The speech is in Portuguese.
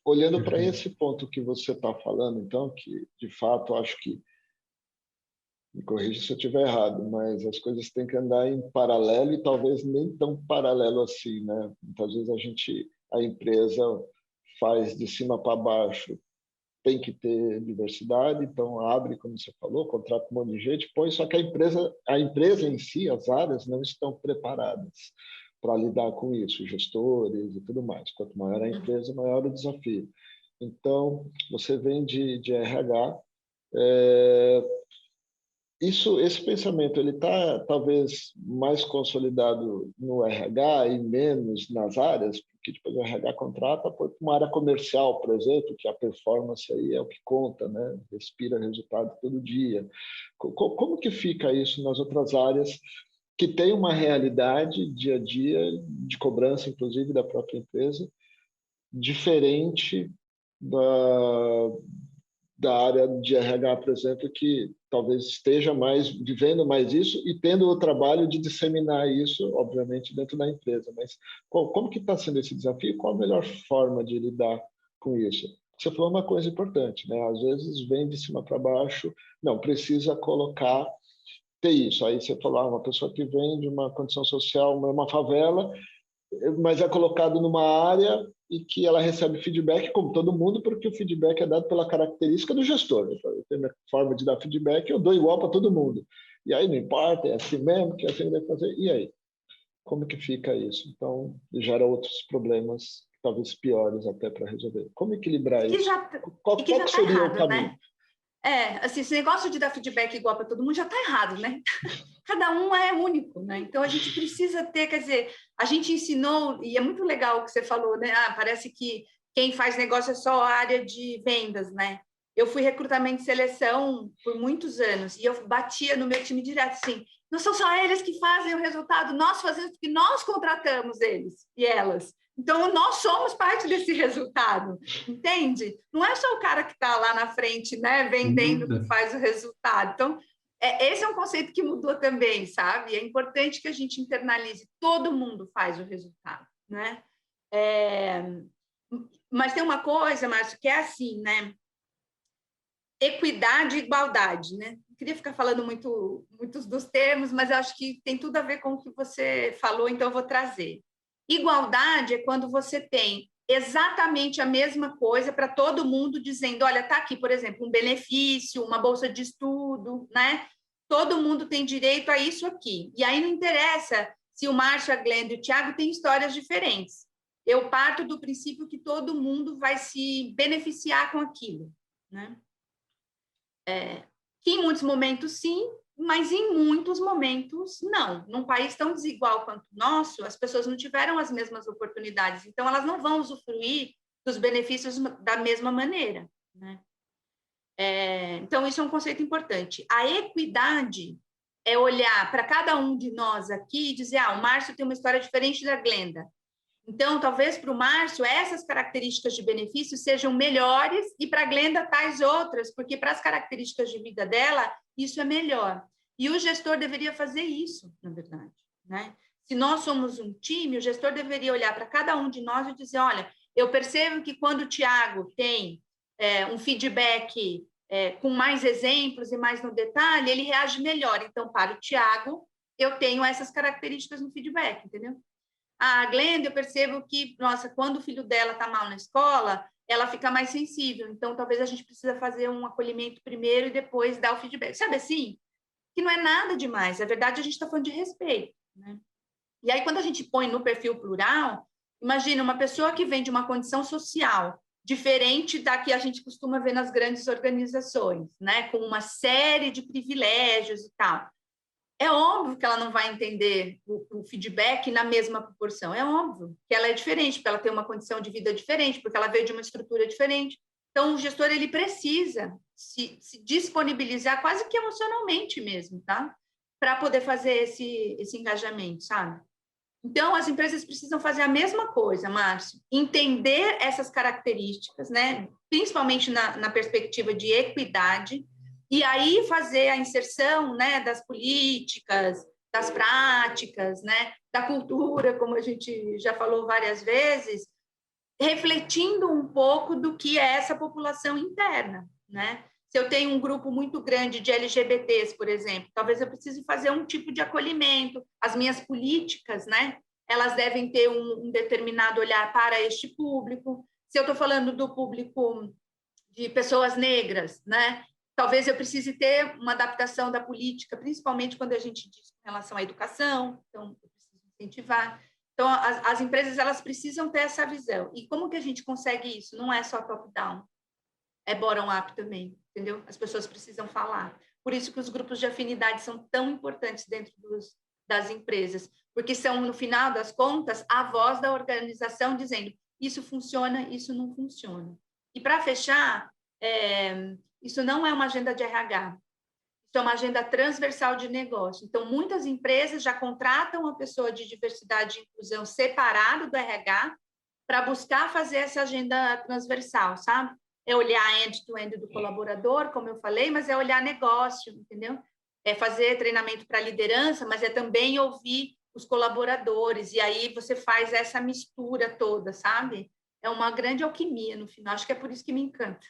olhando para Perfeito. esse ponto que você está falando, então, que de fato acho que, me corrija se eu estiver errado, mas as coisas têm que andar em paralelo e talvez nem tão paralelo assim, né? Muitas vezes a empresa faz de cima para baixo, tem que ter diversidade, então abre, como você falou, contrata um monte de gente, põe, só que a empresa em si, as áreas não estão preparadas para lidar com isso, gestores e tudo mais. Quanto maior a empresa, maior o desafio. Então, você vem de RH, esse pensamento ele está talvez mais consolidado no RH e menos nas áreas, porque depois o RH contrata por uma área comercial, por exemplo, que a performance aí é o que conta, né? Respira resultado todo dia. Como que fica isso nas outras áreas que tem uma realidade dia a dia de cobrança, inclusive da própria empresa, diferente da, da área de RH, por exemplo, que talvez esteja mais vivendo mais isso e tendo o trabalho de disseminar isso, obviamente, dentro da empresa. Mas como que está sendo esse desafio? Qual a melhor forma de lidar com isso? Você falou uma coisa importante, né? Às vezes vem de cima para baixo, não, precisa colocar, ter isso. Aí você falou, uma pessoa que vem de uma condição social, uma favela, mas é colocado numa área e que ela recebe feedback, como todo mundo, porque o feedback é dado pela característica do gestor. Eu tenho minha forma de dar feedback, eu dou igual para todo mundo. E aí não importa, é assim mesmo, que é assim que deve fazer. E aí? Como que fica isso? Então, gera outros problemas, talvez piores até para resolver. Como equilibrar E que isso? já, Qual, e que qual já que está seria o errado, caminho? né? Assim, esse negócio de dar feedback igual para todo mundo já está errado, né? Cada um é único, né? Então a gente precisa ter, quer dizer, a gente ensinou, e é muito legal o que você falou, né? Parece que quem faz negócio é só a área de vendas, né? Eu fui recrutamento e seleção por muitos anos e eu batia no meu time direto assim: não são só eles que fazem o resultado, nós fazemos porque nós contratamos eles e elas. Então, nós somos parte desse resultado, entende? Não é só o cara que está lá na frente, né, Sem vendendo que dúvida. faz o resultado. Então, esse é um conceito que mudou também, sabe? É importante que a gente internalize. Todo mundo faz o resultado, né? Mas tem uma coisa, Márcio, que é assim, né? Equidade e igualdade, né? Não queria ficar falando muitos dos termos, mas eu acho que tem tudo a ver com o que você falou, então eu vou trazer. Igualdade é quando você tem exatamente a mesma coisa para todo mundo, dizendo, olha, está aqui, por exemplo, um benefício, uma bolsa de estudo, né? Todo mundo tem direito a isso aqui. E aí não interessa se o Márcio, a Glenda e o Thiago têm histórias diferentes. Eu parto do princípio que todo mundo vai se beneficiar com aquilo, né? Que em muitos momentos sim, mas em muitos momentos não. Num país tão desigual quanto o nosso, as pessoas não tiveram as mesmas oportunidades, então elas não vão usufruir dos benefícios da mesma maneira, né? Então, isso é um conceito importante. A equidade é olhar para cada um de nós aqui e dizer, o Márcio tem uma história diferente da Glenda. Então, talvez para o Márcio, essas características de benefício sejam melhores e para a Glenda tais outras, porque para as características de vida dela, isso é melhor. E o gestor deveria fazer isso, na verdade, né? Se nós somos um time, o gestor deveria olhar para cada um de nós e dizer, olha, eu percebo que quando o Thiago tem um feedback com mais exemplos e mais no detalhe, ele reage melhor. Então, para o Thiago, eu tenho essas características no feedback, entendeu? A Glenda, eu percebo que, nossa, quando o filho dela está mal na escola, ela fica mais sensível. Então, talvez a gente precisa fazer um acolhimento primeiro e depois dar o feedback. Sabe assim? Que não é nada demais. Na verdade, a gente está falando de respeito, né? E aí, quando a gente põe no perfil plural, imagina uma pessoa que vem de uma condição social diferente da que a gente costuma ver nas grandes organizações, né? Com uma série de privilégios e tal. É óbvio que ela não vai entender o feedback na mesma proporção. É óbvio que ela é diferente, porque ela tem uma condição de vida diferente, porque ela veio de uma estrutura diferente. Então, o gestor ele precisa se disponibilizar quase que emocionalmente mesmo, tá? Para poder fazer esse engajamento, sabe? Então, as empresas precisam fazer a mesma coisa, Márcio, entender essas características, né? Principalmente na perspectiva de equidade, e aí fazer a inserção, né, das políticas, das práticas, né, da cultura, como a gente já falou várias vezes, refletindo um pouco do que é essa população interna, né? Se eu tenho um grupo muito grande de LGBTs, por exemplo, talvez eu precise fazer um tipo de acolhimento. As minhas políticas, né? Elas devem ter um determinado olhar para este público. Se eu estou falando do público de pessoas negras, né? Talvez eu precise ter uma adaptação da política, principalmente quando a gente diz com relação à educação. Então, eu preciso incentivar. Então, as empresas elas precisam ter essa visão. E como que a gente consegue isso? Não é só top-down, é bottom-up também, entendeu? As pessoas precisam falar. Por isso que os grupos de afinidade são tão importantes dentro das empresas, porque são, no final das contas, a voz da organização dizendo isso funciona, isso não funciona. E, para fechar, isso não é uma agenda de RH, isso é uma agenda transversal de negócio. Então, muitas empresas já contratam uma pessoa de diversidade e inclusão separado do RH para buscar fazer essa agenda transversal, sabe? É olhar end-to-end do colaborador, como eu falei, mas é olhar negócio, entendeu? É fazer treinamento para liderança, mas é também ouvir os colaboradores, e aí você faz essa mistura toda, sabe? É uma grande alquimia no final, acho que é por isso que me encanta.